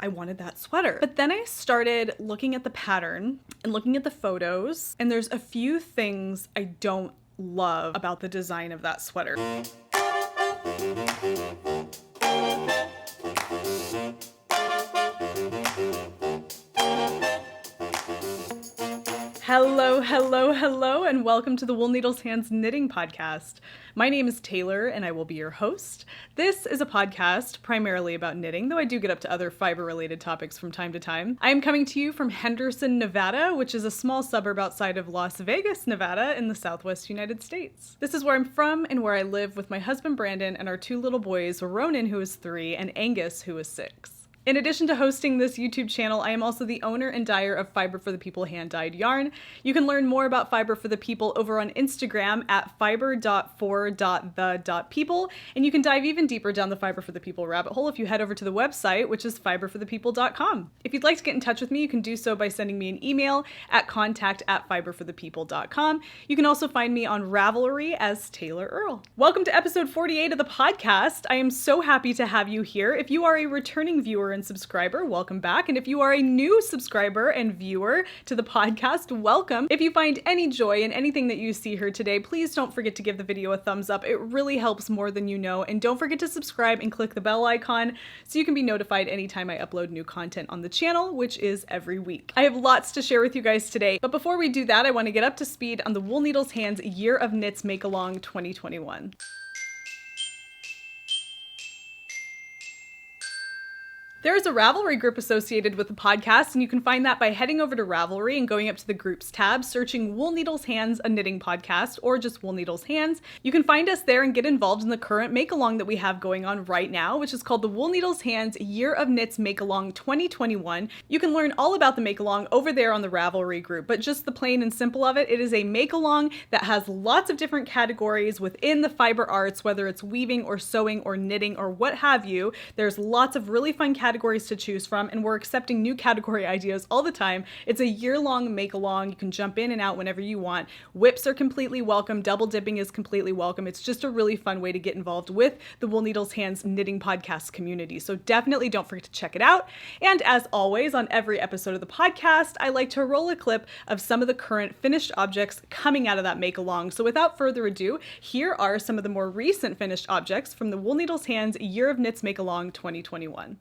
I wanted that sweater. But then I started looking at the pattern and looking at the photos, and there's a few things I don't love about the design of that sweater. Hello, and welcome to the Wool Needles Hands Knitting Podcast. My name is Taylor, and I will be your host. This is a podcast primarily about knitting, though I do get up to other fiber-related topics from time to time. I am coming to you from Henderson, Nevada, which is a small suburb outside of Las Vegas, Nevada, in the Southwest United States. This is where I'm from and where I live with my husband Brandon and our two little boys, Ronan, who is 3, and Angus, who is 6. In addition to hosting this YouTube channel, I am also the owner and dyer of Fiber for the People hand-dyed yarn. You can learn more about Fiber for the People over on Instagram at fiber.for.the.people, and you can dive even deeper down the Fiber for the People rabbit hole if you head over to the website, which is fiberforthepeople.com. If you'd like to get in touch with me, you can do so by sending me an email at contact@fiberforthepeople.com. You can also find me on Ravelry as Taylor Earl. Welcome to episode 48 of the podcast. I am so happy to have you here. If you are a returning viewer and subscriber, welcome back. And if you are a new subscriber and viewer to the podcast, welcome. If you find any joy in anything that you see here today, please don't forget to give the video a thumbs up. It really helps more than you know. And don't forget to subscribe and click the bell icon so you can be notified anytime I upload new content on the channel, which is every week. I have lots to share with you guys today, but before we do that, I want to get up to speed on the Wool Needles Hands Year of Knits Make-Along 2021. There is a Ravelry group associated with the podcast, and you can find that by heading over to Ravelry and going up to the Groups tab, searching Wool Needles Hands, a knitting podcast, or just Wool Needles Hands. You can find us there and get involved in the current make-along that we have going on right now, which is called the Wool Needles Hands Year of Knits Make-Along 2021. You can learn all about the make-along over there on the Ravelry group, but just the plain and simple of it, it is a make-along that has lots of different categories within the fiber arts, whether it's weaving or sewing or knitting or what have you. There's lots of really fun categories to choose from, and we're accepting new category ideas all the time. It's a year-long make-along. You can jump in and out whenever you want. Whips are completely welcome. Double dipping is completely welcome. It's just a really fun way to get involved with the Wool Needles Hands knitting podcast community. So definitely don't forget to check it out. And as always, on every episode of the podcast, I like to roll a clip of some of the current finished objects coming out of that make-along. So without further ado, here are some of the more recent finished objects from the Wool Needles Hands Year of Knits Make-Along 2021.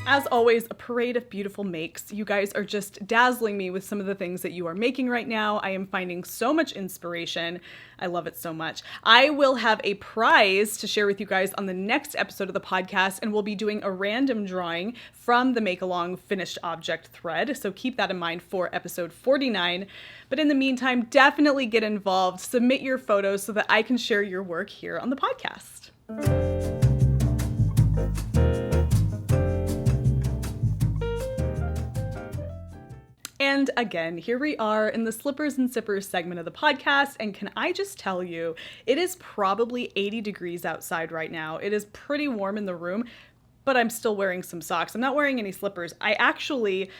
As always, a parade of beautiful makes. You guys are just dazzling me with some of the things that you are making right now. I am finding so much inspiration. I love it so much. I will have a prize to share with you guys on the next episode of the podcast, and we'll be doing a random drawing from the Make-Along finished object thread. So keep that in mind for episode 49. But in the meantime, definitely get involved. Submit your photos so that I can share your work here on the podcast. And again, here we are in the Slippers and Sippers segment of the podcast, and can I just tell you, it is probably 80 degrees outside right now. It is pretty warm in the room, but I'm still wearing some socks. I'm not wearing any slippers. I actually,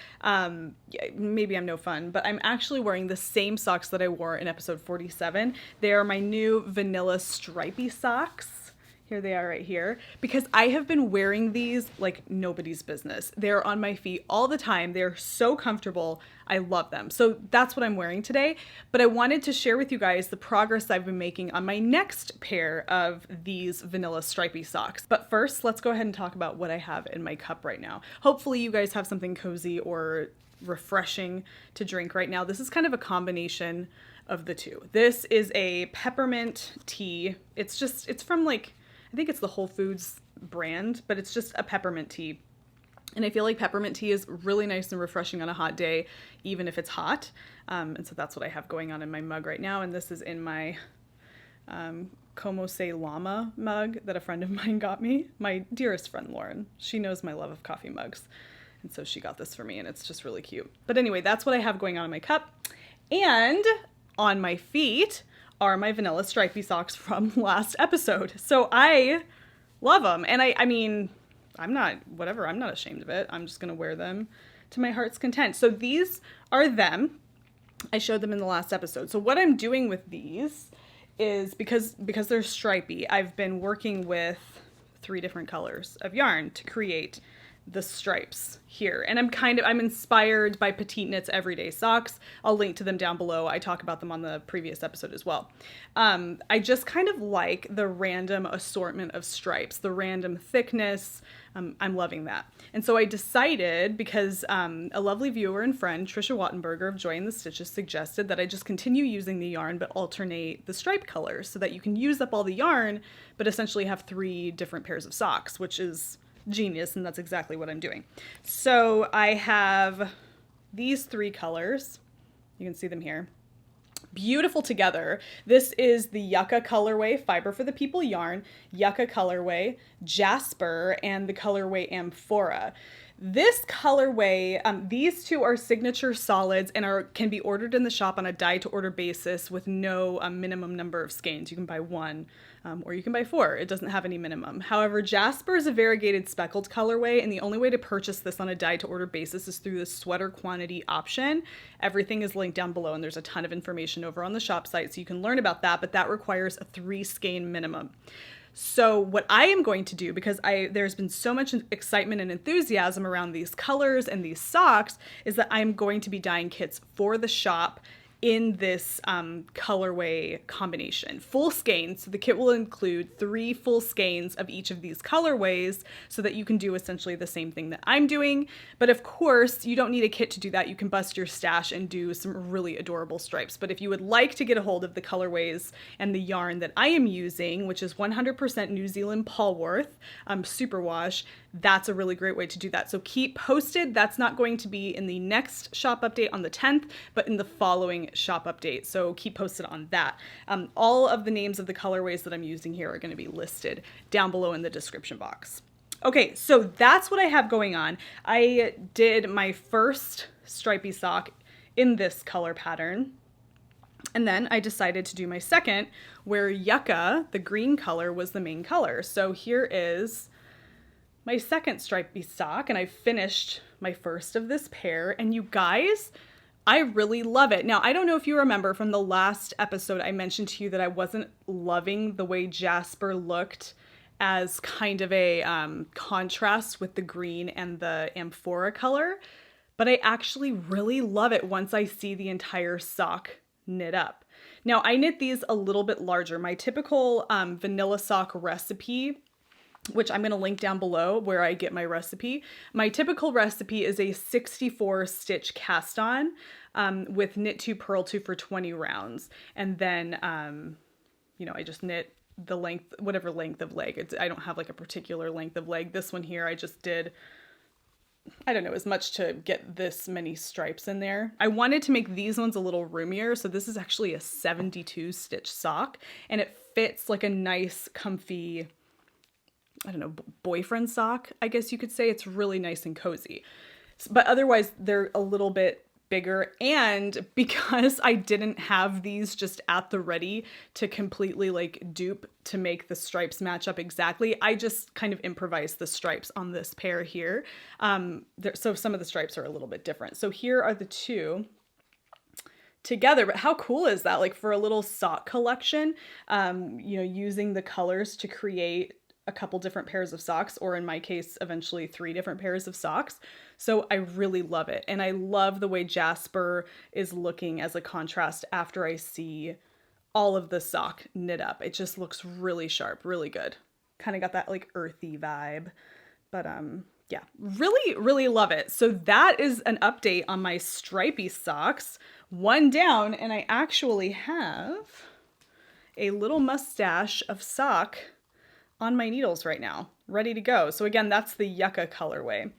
maybe I'm no fun, but I'm actually wearing the same socks that I wore in episode 47. They are my new vanilla stripy socks. Here they are right here, because I have been wearing these like nobody's business. They're on my feet all the time. They're so comfortable. I love them. So that's what I'm wearing today. But I wanted to share with you guys the progress I've been making on my next pair of these vanilla stripy socks. But first, let's go ahead and talk about what I have in my cup right now. Hopefully you guys have something cozy or refreshing to drink right now. This is kind of a combination of the two. This is a peppermint tea. It's from like, I think it's the Whole Foods brand, but it's just a peppermint tea. And I feel like peppermint tea is really nice and refreshing on a hot day, even if it's hot. And so that's what I have going on in my mug right now. And this is in my Como Se Llama mug that a friend of mine got me. My dearest friend, Lauren. She knows my love of coffee mugs. And so she got this for me, and it's just really cute. But anyway, that's what I have going on in my cup. And on my feet are my vanilla stripy socks from last episode. So I love them. And I mean, I'm not ashamed of it. I'm just going to wear them to my heart's content. So these are them. I showed them in the last episode. So what I'm doing with these is because they're stripy, I've been working with 3 different colors of yarn to create the stripes here. And I'm inspired by Petite Knit's Everyday Socks. I'll link to them down below. I talk about them on the previous episode as well. I just kind of like the random assortment of stripes, the random thickness. I'm loving that. And so I decided, because a lovely viewer and friend, Trisha Wattenberger of Joy in the Stitches, suggested that I just continue using the yarn but alternate the stripe colors so that you can use up all the yarn but essentially have 3 different pairs of socks, which is genius, and that's exactly what I'm doing. So I have these 3 colors. You can see them here. Beautiful together. This is the Yucca colorway Fiber for the People yarn, Yucca colorway, Jasper, and the colorway Amphora. This colorway, these 2 are signature solids and can be ordered in the shop on a dye-to-order basis with no minimum number of skeins. You can buy 1 or you can buy 4. It doesn't have any minimum. However, Jasper is a variegated speckled colorway, and the only way to purchase this on a dye-to-order basis is through the sweater quantity option. Everything is linked down below, and there's a ton of information over on the shop site, so you can learn about that, but that requires a 3 skein minimum. So what I am going to do, because there's been so much excitement and enthusiasm around these colors and these socks, is that I'm going to be dyeing kits for the shop in this colorway combination. Full skeins, so the kit will include 3 full skeins of each of these colorways so that you can do essentially the same thing that I'm doing. But of course, you don't need a kit to do that. You can bust your stash and do some really adorable stripes. But if you would like to get a hold of the colorways and the yarn that I am using, which is 100% New Zealand Polwarth superwash, that's a really great way to do that. So keep posted. That's not going to be in the next shop update on the 10th, but in the following shop update. So keep posted on that. All of the names of the colorways that I'm using here are going to be listed down below in the description box. Okay, so that's what I have going on. I did my first stripy sock in this color pattern. And then I decided to do my second, where Yucca, the green color, was the main color. So here is my second stripy sock, and I finished my first of this pair, and you guys, I really love it. Now, I don't know if you remember from the last episode, I mentioned to you that I wasn't loving the way Jasper looked as kind of a contrast with the green and the Amphora color, but I actually really love it once I see the entire sock knit up. Now, I knit these a little bit larger. My typical vanilla sock recipe, which I'm going to link down below where I get my recipe. My typical recipe is a 64 stitch cast on with knit 2, purl 2 for 20 rounds. And then, I just knit the length, whatever length of leg. I don't have like a particular length of leg. This one here, I just did, I don't know, as much to get this many stripes in there. I wanted to make these ones a little roomier. So this is actually a 72 stitch sock, and it fits like a nice, comfy, I don't know, boyfriend sock, I guess you could say. It's really nice and cozy. But otherwise, they're a little bit bigger. And because I didn't have these just at the ready to completely like dupe to make the stripes match up exactly, I just kind of improvised the stripes on this pair here. So some of the stripes are a little bit different. So here are the 2 together, but how cool is that? Like for a little sock collection, using the colors to create a couple different pairs of socks, or in my case, eventually 3 different pairs of socks. So I really love it. And I love the way Jasper is looking as a contrast after I see all of the sock knit up. It just looks really sharp, really good. Kind of got that like earthy vibe, but yeah, really, really love it. So that is an update on my stripy socks. One down, and I actually have a little mustache of sock on my needles right now, ready to go. So again, that's the Yucca colorway.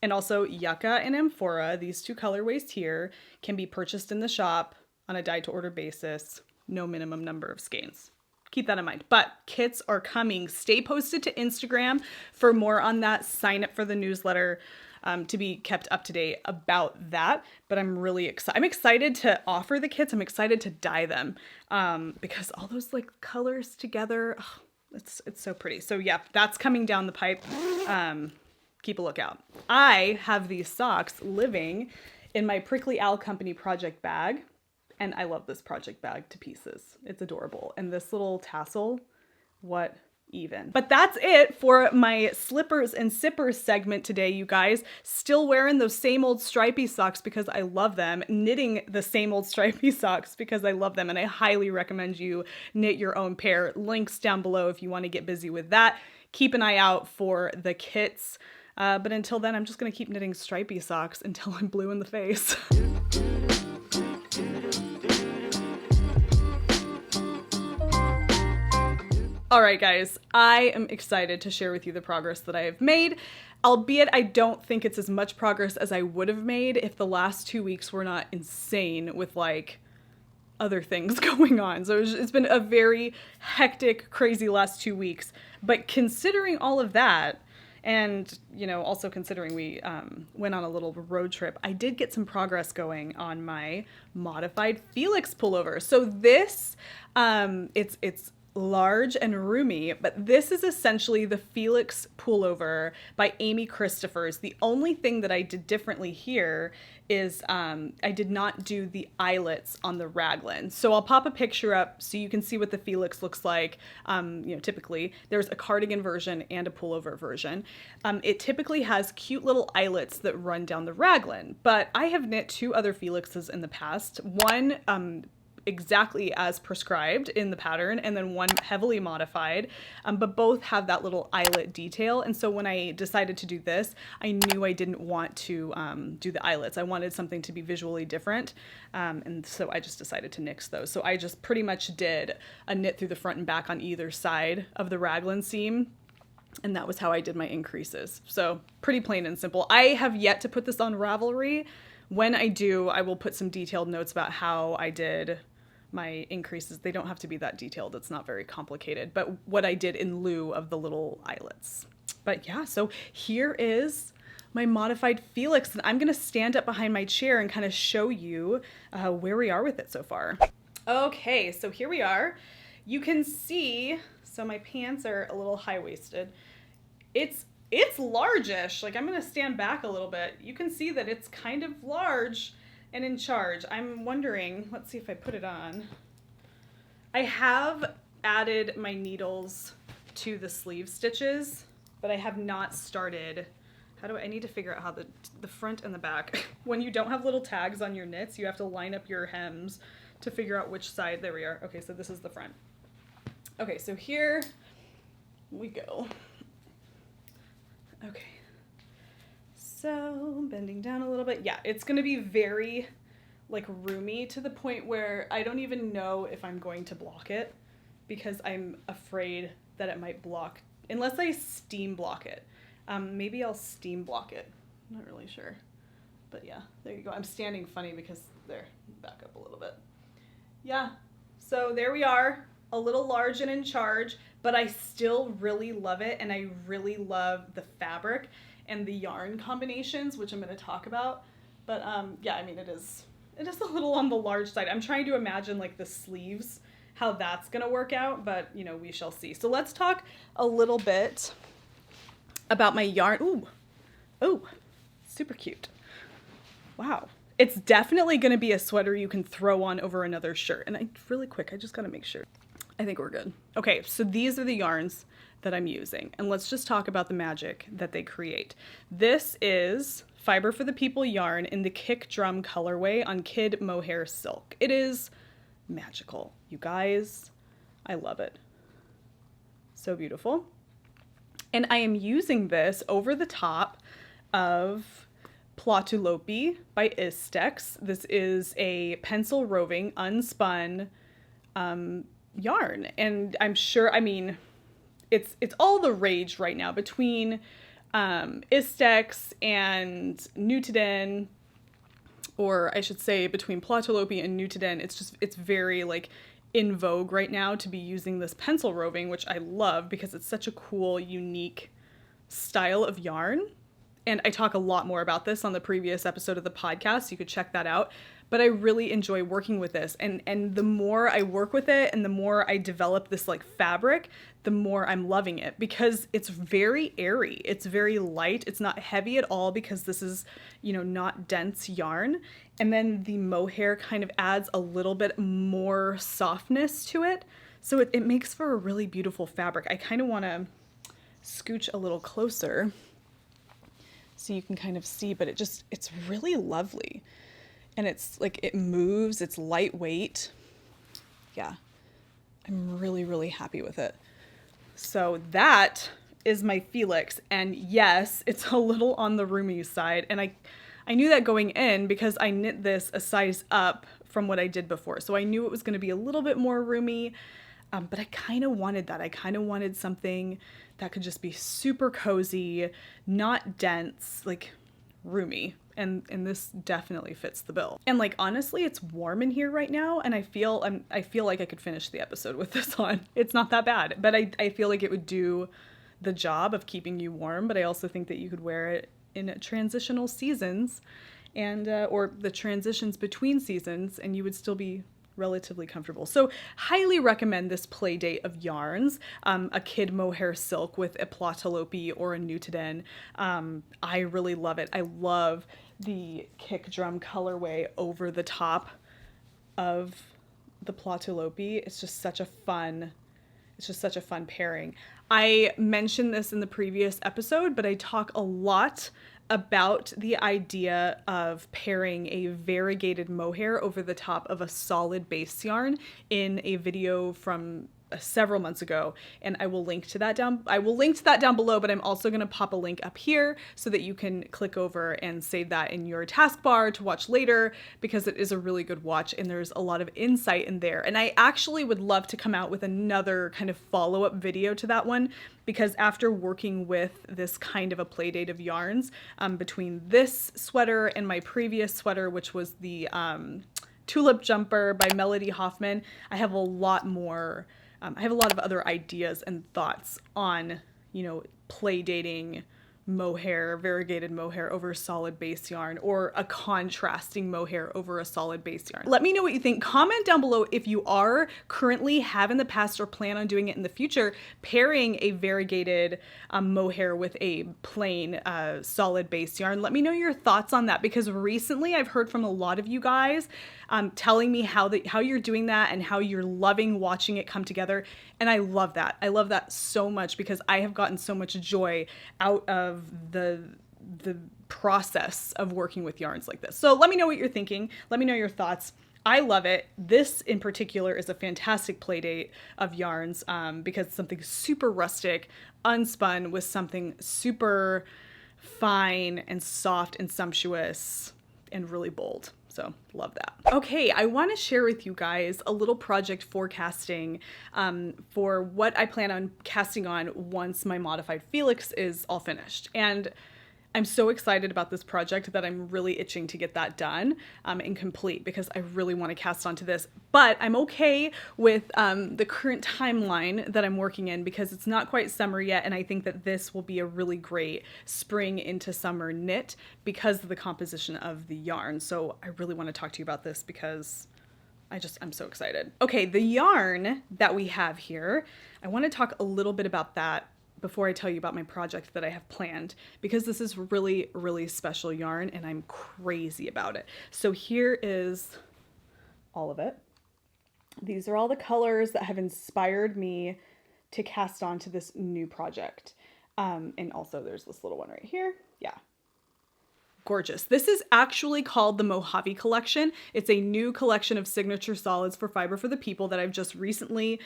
And also Yucca and Amphora, these 2 colorways here, can be purchased in the shop on a dyed to order basis, no minimum number of skeins. Keep that in mind. But kits are coming. Stay posted to Instagram for more on that. Sign up for the newsletter to be kept up to date about that. But I'm really excited. I'm excited to offer the kits. I'm excited to dye them because all those like colors together, oh, it's so pretty. So yeah, that's coming down the pipe. Keep a lookout. I have these socks living in my Prickly Owl Company project bag. And I love this project bag to pieces. It's adorable. And this little tassel, what even? But that's it for my slippers and sippers segment today, you guys. Still wearing those same old stripy socks because I love them. Knitting the same old stripy socks because I love them. And I highly recommend you knit your own pair. Links down below if you want to get busy with that. Keep an eye out for the kits. But until then, I'm just going to keep knitting stripy socks until I'm blue in the face. All right, guys, I am excited to share with you the progress that I have made, albeit I don't think it's as much progress as I would have made if the last 2 weeks were not insane with like other things going on. So it's been a very hectic, crazy last 2 weeks. But considering all of that, and, you know, also considering we went on a little road trip, I did get some progress going on my modified Felix pullover. So this, it's large and roomy, but this is essentially the Felix pullover by Amy Christophers. The only thing that I did differently here is I did not do the eyelets on the raglan. So I'll pop a picture up so you can see what the Felix looks like. You know, typically there's a cardigan version and a pullover version. It typically has cute little eyelets that run down the raglan, but I have knit 2 other Felixes in the past. One exactly as prescribed in the pattern, and then one heavily modified, but both have that little eyelet detail. And so when I decided to do this, I knew I didn't want to do the eyelets. I wanted something to be visually different, and so I just decided to nix those. So I just pretty much did a knit through the front and back on either side of the raglan seam, and that was how I did my increases. So pretty plain and simple. I have yet to put this on Ravelry. When I do, I will put some detailed notes about how I did my increases. They don't have to be that detailed. It's not very complicated, but what I did in lieu of the little eyelets. But yeah, so here is my modified Felix, and I'm going to stand up behind my chair and kind of show you where we are with it so far. Okay, so here we are. You can see, so my pants are a little high-waisted. It's large-ish. Like, I'm going to stand back a little bit. You can see that it's kind of large and in charge. I'm wondering, let's see if I put it on. I have added my needles to the sleeve stitches, but I have not started. I need to figure out how the front and the back, when you don't have little tags on your knits, you have to line up your hems to figure out which side. There we are. Okay, so this is the front. Okay, so here we go. Okay. So bending down a little bit. Yeah, it's going to be very like roomy to the point where I don't even know if I'm going to block it because I'm afraid that it might block unless I steam block it. Maybe I'll steam block it. I'm not really sure. But yeah, there you go. I'm standing funny because there, back up a little bit. Yeah, so there we are. A little large and in charge, but I still really love it, and I really love the fabric and the yarn combinations, which I'm going to talk about. But yeah, I mean, it is a little on the large side. I'm trying to imagine like the sleeves, how that's going to work out, but you know, we shall see. So let's talk a little bit about my yarn. Ooh, super cute. Wow. It's definitely going to be a sweater you can throw on over another shirt. And really quick, I just got to make sure. I think we're good. Okay, so these are the yarns that I'm using, and let's just talk about the magic that they create. This is Fiber for the People yarn in the Kick Drum colorway on Kid Mohair Silk. It is magical, you guys. I love it. So beautiful. And I am using this over the top of Platulopi by Istex. This is a pencil roving unspun yarn, and I'm sure, I mean, it's all the rage right now between Istex and Nutiden, or I should say between Platulopi and Nutiden. It's very like in vogue right now to be using this pencil roving, which I love because it's such a cool, unique style of yarn. And I talk a lot more about this on the previous episode of the podcast, so you could check that out. But I really enjoy working with this. And the more I work with it and the more I develop this like fabric, the more I'm loving it because it's very airy. It's very light. It's not heavy at all because this is, you know, not dense yarn. And then the mohair kind of adds a little bit more softness to it. So it makes for a really beautiful fabric. I kind of want to scooch a little closer so you can kind of see, but it's really lovely. And it's like, it moves, it's lightweight. Yeah, I'm really, really happy with it. So that is my Felix. And yes, it's a little on the roomy side. And I knew that going in because I knit this a size up from what I did before. So I knew it was going to be a little bit more roomy, but I kind of wanted that. I kind of wanted something that could just be super cozy, not dense, like roomy. And this definitely fits the bill. And like, honestly, it's warm in here right now. And I feel like I could finish the episode with this on. It's not that bad, but I feel like it would do the job of keeping you warm. But I also think that you could wear it in transitional seasons and, or the transitions between seasons, and you would still be relatively comfortable. So highly recommend this play date of yarns, a Kid Mohair Silk with a Platulopi or a Nutiden. I really love it. I love the Kick Drum colorway over the top of the Platulopi. It's just such a fun pairing. I mentioned this in the previous episode, but I talk a lot about the idea of pairing a variegated mohair over the top of a solid base yarn in a video from several months ago, and I will link to that down below, but I'm also going to pop a link up here so that you can click over and save that in your taskbar to watch later, because it is a really good watch and there's a lot of insight in there. And I actually would love to come out with another kind of follow-up video to that one, because after working with this kind of a play date of yarns, between this sweater and my previous sweater, which was the Tulip Jumper by Melody Hoffman, I have a lot of other ideas and thoughts on, you know, play dating mohair, variegated mohair over solid base yarn, or a contrasting mohair over a solid base yarn. Let me know what you think. Comment down below if you are currently, have in the past, or plan on doing it in the future, pairing a variegated mohair with a plain solid base yarn. Let me know your thoughts on that, because recently I've heard from a lot of you guys telling me how you're doing that and how you're loving watching it come together. And I love that. I love that so much, because I have gotten so much joy out of the process of working with yarns like this. So let me know what you're thinking. Let me know your thoughts. I love it. This in particular is a fantastic play date of yarns, because it's something super rustic, unspun, with something super fine and soft and sumptuous and really bold. So love that. Okay, I want to share with you guys a little project forecasting for what I plan on casting on once my modified Felix is all finished. And I'm so excited about this project that I'm really itching to get that done and complete, because I really want to cast onto this. But I'm okay with the current timeline that I'm working in, because it's not quite summer yet, and I think that this will be a really great spring into summer knit because of the composition of the yarn. So I really want to talk to you about this because I'm so excited. Okay, the yarn that we have here, I want to talk a little bit about that before I tell you about my project that I have planned, because this is really, really special yarn and I'm crazy about it. So here is all of it. These are all the colors that have inspired me to cast on to this new project. And also there's this little one right here. Yeah. Gorgeous. This is actually called the Mojave Collection. It's a new collection of signature solids for Fiber for the People that I've just recently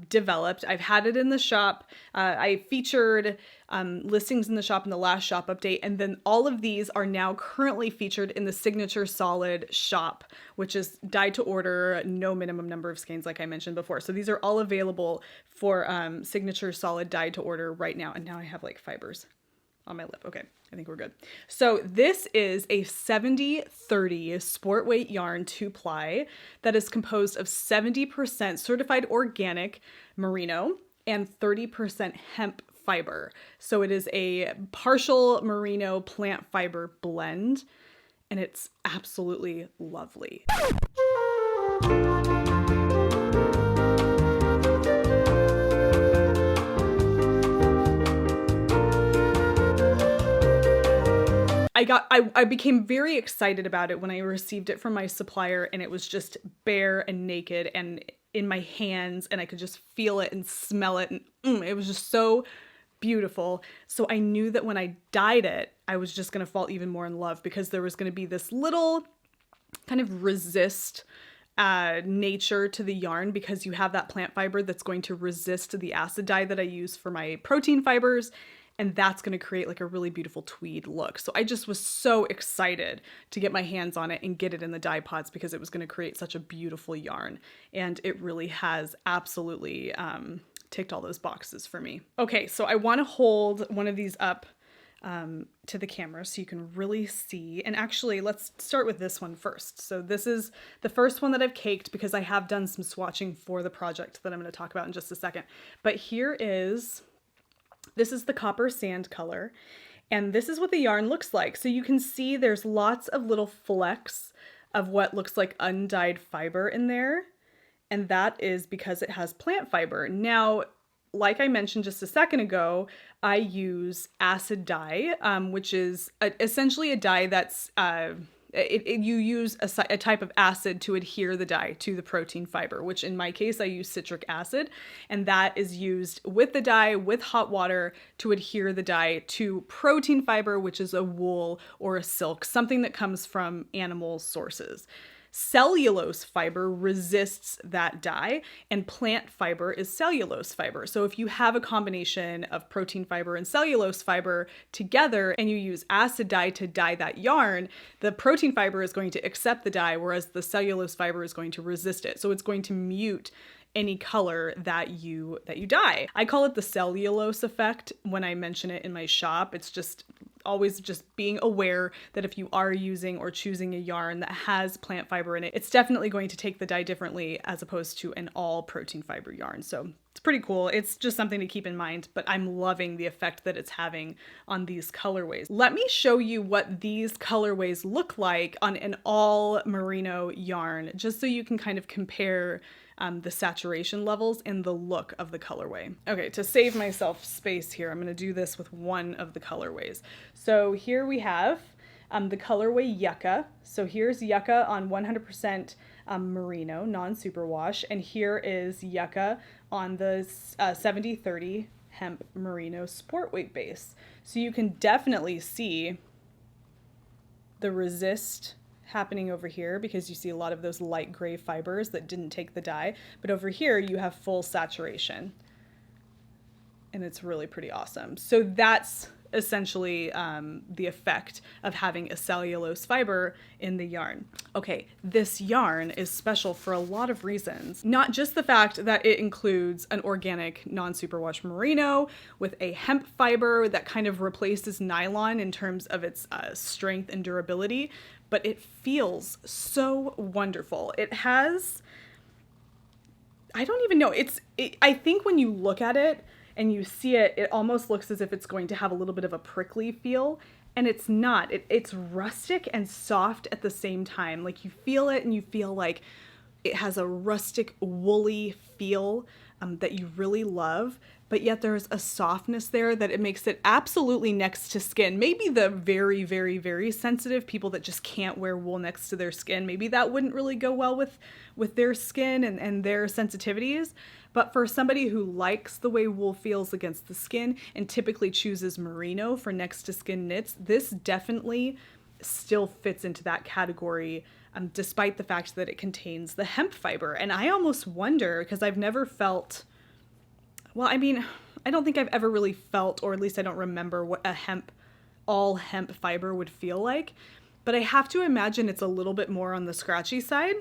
developed. I've had it in the shop. I featured listings in the shop in the last shop update, and then all of these are now currently featured in the Signature Solid shop, which is dyed to order, no minimum number of skeins like I mentioned before. So these are all available for Signature Solid dyed to order right now. And now I have like fibers on my lip. Okay, I think we're good. So this is a 70-30 sport weight yarn 2-ply that is composed of 70% certified organic merino and 30% hemp fiber. So it is a partial merino plant fiber blend, and it's absolutely lovely. I became very excited about it when I received it from my supplier, and it was just bare and naked and in my hands, and I could just feel it and smell it, and it was just so beautiful. So I knew that when I dyed it, I was just going to fall even more in love, because there was going to be this little kind of resist nature to the yarn, because you have that plant fiber that's going to resist the acid dye that I use for my protein fibers. And that's going to create like a really beautiful tweed look. So I just was so excited to get my hands on it and get it in the dye pots, because it was going to create such a beautiful yarn. And it really has absolutely ticked all those boxes for me. Okay, so I want to hold one of these up to the camera so you can really see. And actually, let's start with this one first. So this is the first one that I've caked, because I have done some swatching for the project that I'm going to talk about in just a second. But this is the copper sand color, and this is what the yarn looks like. So you can see there's lots of little flecks of what looks like undyed fiber in there, and that is because it has plant fiber. Now, like I mentioned just a second ago, I use acid dye, which is essentially a dye that's you use a type of acid to adhere the dye to the protein fiber, which in my case, I use citric acid, and that is used with the dye with hot water to adhere the dye to protein fiber, which is a wool or a silk, something that comes from animal sources. Cellulose fiber resists that dye, and plant fiber is cellulose fiber. So if you have a combination of protein fiber and cellulose fiber together and you use acid dye to dye that yarn, the protein fiber is going to accept the dye, whereas the cellulose fiber is going to resist it. So it's going to mute any color that you dye. I call it the cellulose effect when I mention it in my shop. It's just always just being aware that if you are using or choosing a yarn that has plant fiber in it, it's definitely going to take the dye differently as opposed to an all protein fiber yarn. So it's pretty cool. It's just something to keep in mind, but I'm loving the effect that it's having on these colorways. Let me show you what these colorways look like on an all merino yarn, just so you can kind of compare the saturation levels and the look of the colorway. Okay, to save myself space here, I'm going to do this with one of the colorways. So here we have the colorway Yucca. So here's Yucca on 100% merino, non-superwash, and here is Yucca on the 70-30 hemp merino sport weight base. So you can definitely see the resist happening over here, because you see a lot of those light gray fibers that didn't take the dye, but over here you have full saturation, and it's really pretty awesome. So that's essentially the effect of having a cellulose fiber in the yarn. Okay, this yarn is special for a lot of reasons. Not just the fact that it includes an organic non-superwash merino with a hemp fiber that kind of replaces nylon in terms of its strength and durability, but it feels so wonderful. It has, I don't even know, I think when you look at it and you see it, it almost looks as if it's going to have a little bit of a prickly feel, and it's not. It's rustic and soft at the same time. Like, you feel it and you feel like it has a rustic, woolly feel that you really love, but yet there's a softness there that it makes it absolutely next to skin. Maybe the very, very, very sensitive people that just can't wear wool next to their skin, maybe that wouldn't really go well with their skin and their sensitivities. But for somebody who likes the way wool feels against the skin and typically chooses merino for next to skin knits, this definitely still fits into that category, despite the fact that it contains the hemp fiber. And I almost wonder, because I've never felt, well, I mean, I don't think I've ever really felt, or at least I don't remember what all hemp fiber would feel like, but I have to imagine it's a little bit more on the scratchy side,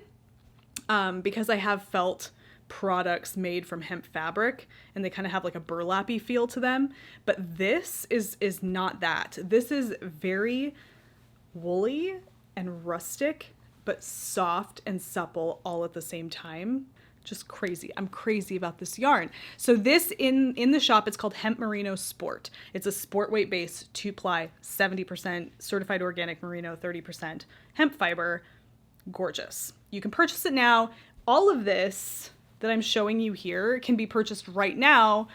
because I have felt products made from hemp fabric and they kind of have like a burlappy feel to them, but this is not that. This is very woolly and rustic, but soft and supple all at the same time. Just crazy. I'm crazy about this yarn. So this in the shop, it's called Hemp Merino Sport. It's a sport weight base, 2-ply, 70% certified organic merino, 30% hemp fiber. Gorgeous. You can purchase it now. All of this that I'm showing you here can be purchased right now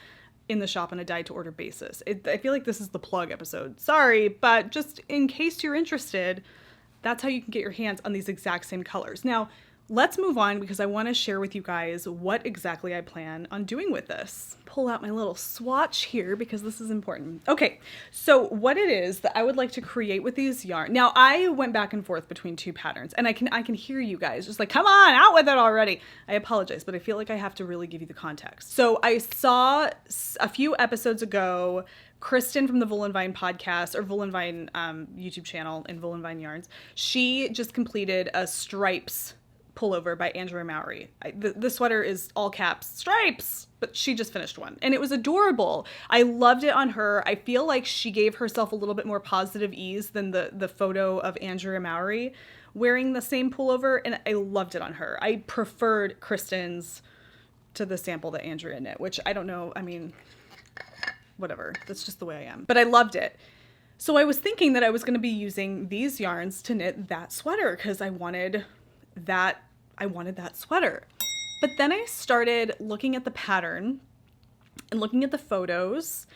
in the shop on a dyed to order basis. I feel like this is the plug episode. Sorry, but just in case you're interested, that's how you can get your hands on these exact same colors. Now, let's move on because I want to share with you guys what exactly I plan on doing with this. Pull out my little swatch here because this is important. Okay, so what it is that I would like to create with these yarn. Now, I went back and forth between two patterns, and I can hear you guys just like, come on, out with it already. I apologize, but I feel like I have to really give you the context. So I saw a few episodes ago, Kristen from the Wool and Vine podcast, or Wool and Vine YouTube channel in Wool and Vine Yarns, she just completed a stripes pullover by Andrea Mowry. The sweater is all caps, stripes, but she just finished one and it was adorable. I loved it on her. I feel like she gave herself a little bit more positive ease than the photo of Andrea Mowry wearing the same pullover, and I loved it on her. I preferred Kristen's to the sample that Andrea knit, which I don't know, I mean, whatever, that's just the way I am, but I loved it. So I was thinking that I was going to be using these yarns to knit that sweater because I wanted that sweater. But then I started looking at the pattern and looking at the photos,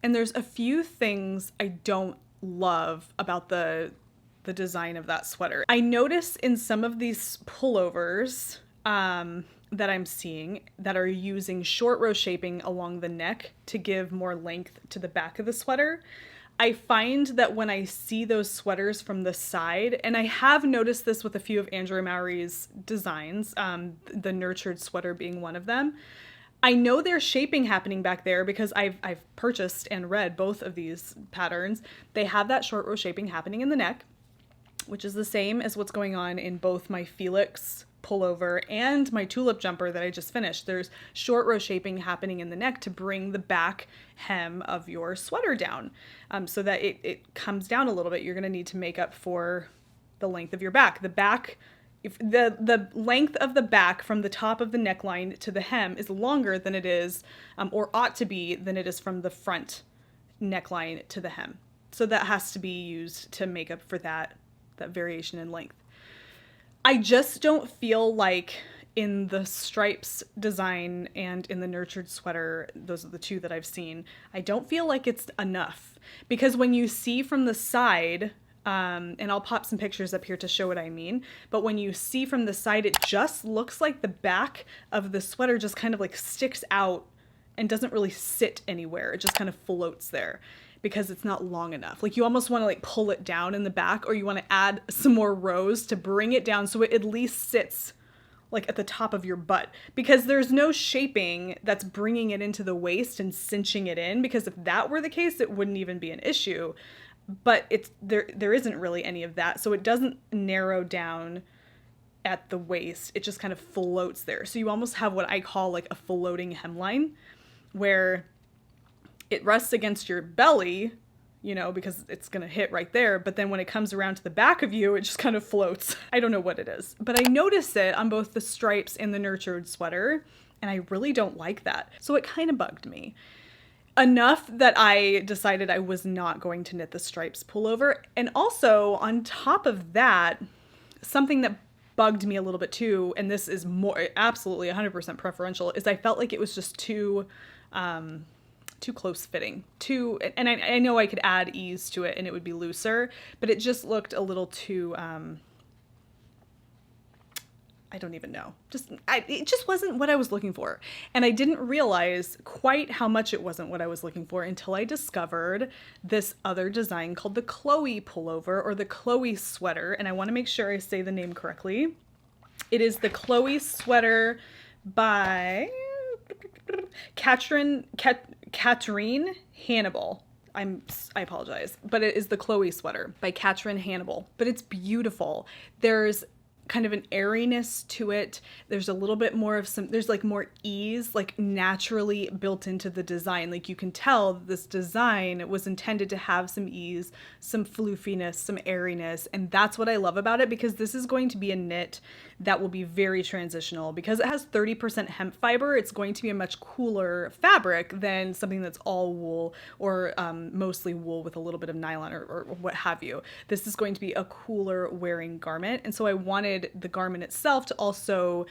and there's a few things I don't love about the design of that sweater. I notice in some of these pullovers that I'm seeing that are using short row shaping along the neck to give more length to the back of the sweater. I find that when I see those sweaters from the side, and I have noticed this with a few of Andrea Mowry's designs, the nurtured sweater being one of them, I know there's shaping happening back there because I've purchased and read both of these patterns. They have that short row shaping happening in the neck, which is the same as what's going on in both my Felix pullover and my tulip jumper that I just finished. There's short row shaping happening in the neck to bring the back hem of your sweater down, so that it comes down a little bit. You're going to need to make up for the length of your back. The back, if the length of the back from the top of the neckline to the hem is longer than it is, or ought to be, than it is from the front neckline to the hem. So that has to be used to make up for that variation in length. I just don't feel like in the stripes design and in the nurtured sweater, those are the two that I've seen, I don't feel like it's enough. Because when you see from the side, and I'll pop some pictures up here to show what I mean, but when you see from the side, it just looks like the back of the sweater just kind of like sticks out and doesn't really sit anywhere. It just kind of floats there, because it's not long enough. Like you almost want to like pull it down in the back, or you want to add some more rows to bring it down so it at least sits like at the top of your butt, because there's no shaping that's bringing it into the waist and cinching it in, because if that were the case, it wouldn't even be an issue. But there isn't really any of that. So it doesn't narrow down at the waist. It just kind of floats there. So you almost have what I call like a floating hemline, where it rests against your belly, you know, because it's going to hit right there. But then when it comes around to the back of you, it just kind of floats. I don't know what it is, but I notice it on both the stripes and the nurtured sweater, and I really don't like that. So it kind of bugged me enough that I decided I was not going to knit the stripes pullover. And also on top of that, something that bugged me a little bit too, and this is more absolutely 100% preferential, is I felt like it was just too, too close fitting, and I know I could add ease to it and it would be looser, but it just looked a little too, I don't even know. It just wasn't what I was looking for. And I didn't realize quite how much it wasn't what I was looking for until I discovered this other design called the Chloe pullover, or the Chloe sweater. And I want to make sure I say the name correctly. It is the Chloe sweater by Katrin Hannibal. I apologize, but it is the Chloe sweater by Katrin Hannibal. But it's beautiful. There's kind of an airiness to it. There's a little bit more of there's like more ease, like naturally built into the design. Like you can tell this design was intended to have some ease, some floofiness, some airiness. And that's what I love about it, because this is going to be a knit that will be very transitional. Because it has 30% hemp fiber, it's going to be a much cooler fabric than something that's all wool, or mostly wool with a little bit of nylon, or what have you. This is going to be a cooler wearing garment. And so I wanted the garment itself to also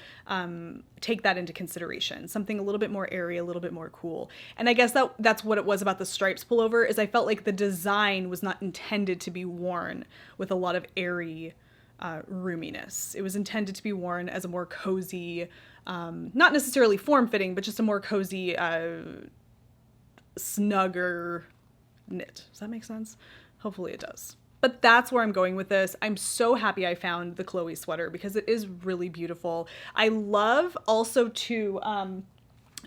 take that into consideration. Something a little bit more airy, a little bit more cool. And I guess that's what it was about the stripes pullover, is I felt like the design was not intended to be worn with a lot of airy roominess. It was intended to be worn as a more cozy, not necessarily form-fitting, but just a more cozy, snugger knit. Does that make sense? Hopefully it does. But that's where I'm going with this. I'm so happy I found the Chloe sweater because it is really beautiful. I love also to,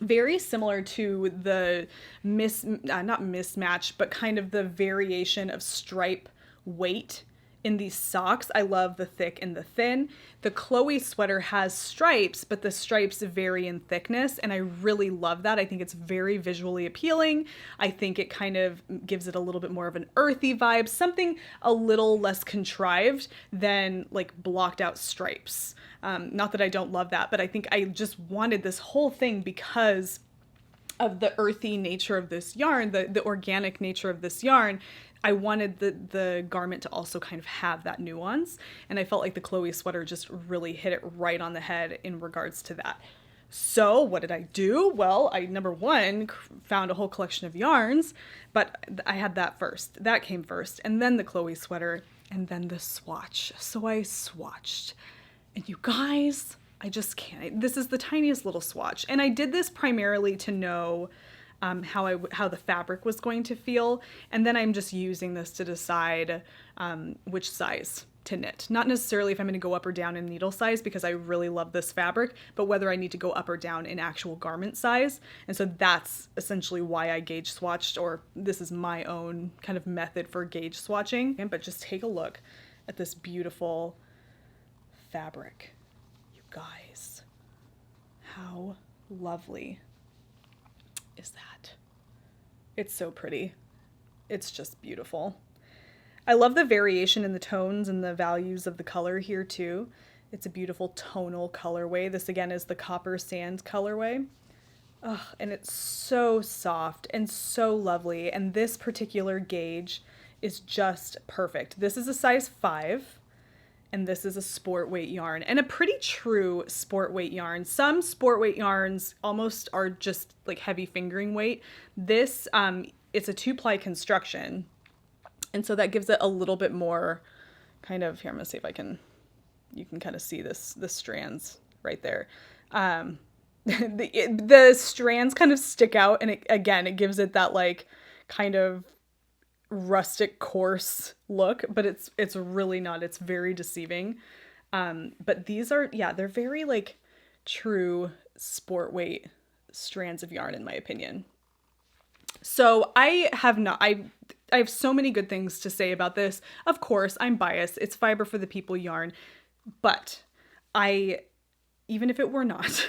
very similar to the not mismatch, but kind of the variation of stripe weight in these socks. I love the thick and the thin. The Chloe sweater has stripes, but the stripes vary in thickness, and I really love that. I think it's very visually appealing. I think it kind of gives it a little bit more of an earthy vibe, something a little less contrived than like blocked out stripes. Not that I don't love that, but I think I just wanted this whole thing because of the earthy nature of this yarn, the organic nature of this yarn. I wanted the garment to also kind of have that nuance, and I felt like the Chloe sweater just really hit it right on the head in regards to that. So what did I do? Well, I, number one, found a whole collection of yarns, but I had that first. That came first, and then the Chloe sweater, and then the swatch. So I swatched, and you guys, I just can't. This is the tiniest little swatch, and I did this primarily to know how the fabric was going to feel, and then I'm just using this to decide which size to knit. Not necessarily if I'm going to go up or down in needle size, because I really love this fabric, but whether I need to go up or down in actual garment size. And so that's essentially why I gauge swatched, or this is my own kind of method for gauge swatching. But just take a look at this beautiful fabric. You guys, how lovely is that? It's so pretty. It's just beautiful. I love the variation in the tones and the values of the color here too. It's a beautiful tonal colorway. This again is the Copper Sand colorway. Oh, and it's so soft and so lovely. And this particular gauge is just perfect. This is a size 5. And this is a sport weight yarn, and a pretty true sport weight yarn. Some sport weight yarns almost are just like heavy fingering weight. This, it's a 2-ply construction. And so that gives it a little bit more kind of, here, I'm gonna see if you can kind of see the strands right there. The strands kind of stick out, and it gives it that like kind of rustic coarse look, but it's really not. It's very deceiving. But these are, yeah, they're very like true sport weight strands of yarn in my opinion. So I have so many good things to say about this. Of course, I'm biased. It's Fiber for the People yarn, but even if it were not,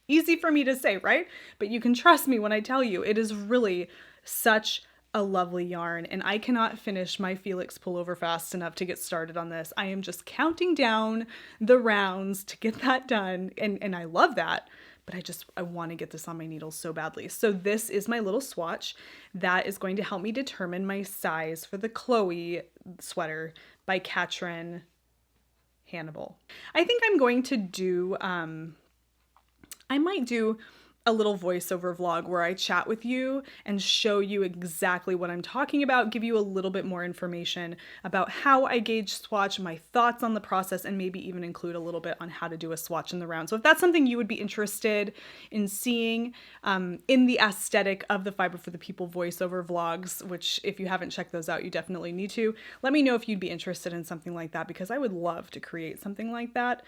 easy for me to say, right? But you can trust me when I tell you, it is really such a lovely yarn, and I cannot finish my Felix pullover fast enough to get started on this. I am just counting down the rounds to get that done, and I love that, but I want to get this on my needles so badly. So this is my little swatch that is going to help me determine my size for the Chloe sweater by Katrin Hannibal. I think I'm going to do, I might do a little voiceover vlog where I chat with you and show you exactly what I'm talking about, give you a little bit more information about how I gauge swatch, my thoughts on the process, and maybe even include a little bit on how to do a swatch in the round. So if that's something you would be interested in seeing in the aesthetic of the Fiber for the People voiceover vlogs, which if you haven't checked those out, you definitely need to, let me know if you'd be interested in something like that, because I would love to create something like that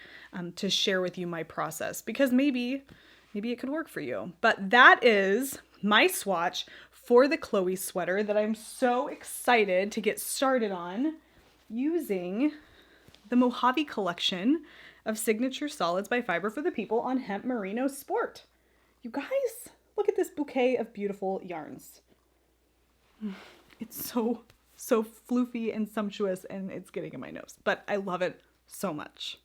to share with you my process, because maybe it could work for you. But that is my swatch for the Chloe sweater that I'm so excited to get started on using the Mojave collection of signature solids by Fiber for the People on Hemp Merino Sport. You guys, look at this bouquet of beautiful yarns. It's so floofy and sumptuous, and it's getting in my nose, but I love it so much.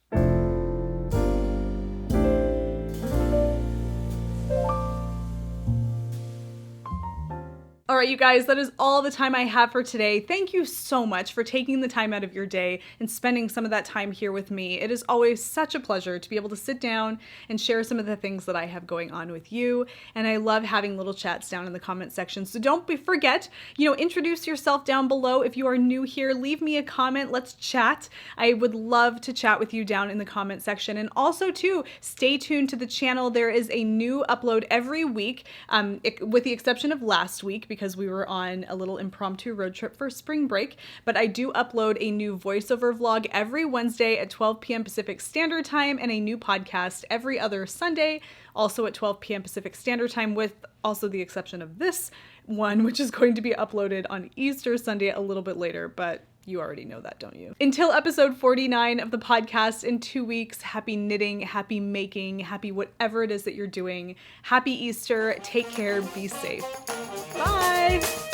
All right, you guys, that is all the time I have for today. Thank you so much for taking the time out of your day and spending some of that time here with me. It is always such a pleasure to be able to sit down and share some of the things that I have going on with you. And I love having little chats down in the comment section. So don't forget, introduce yourself down below. If you are new here, leave me a comment. Let's chat. I would love to chat with you down in the comment section. And also too, stay tuned to the channel. There is a new upload every week, with the exception of last week, because we were on a little impromptu road trip for spring break, but I do upload a new voiceover vlog every Wednesday at 12 p.m. Pacific Standard Time, and a new podcast every other Sunday, also at 12 p.m. Pacific Standard Time, with also the exception of this one, which is going to be uploaded on Easter Sunday a little bit later, but you already know that, don't you? Until episode 49 of the podcast in 2 weeks, happy knitting, happy making, happy whatever it is that you're doing. Happy Easter. Take care. Be safe. Bye.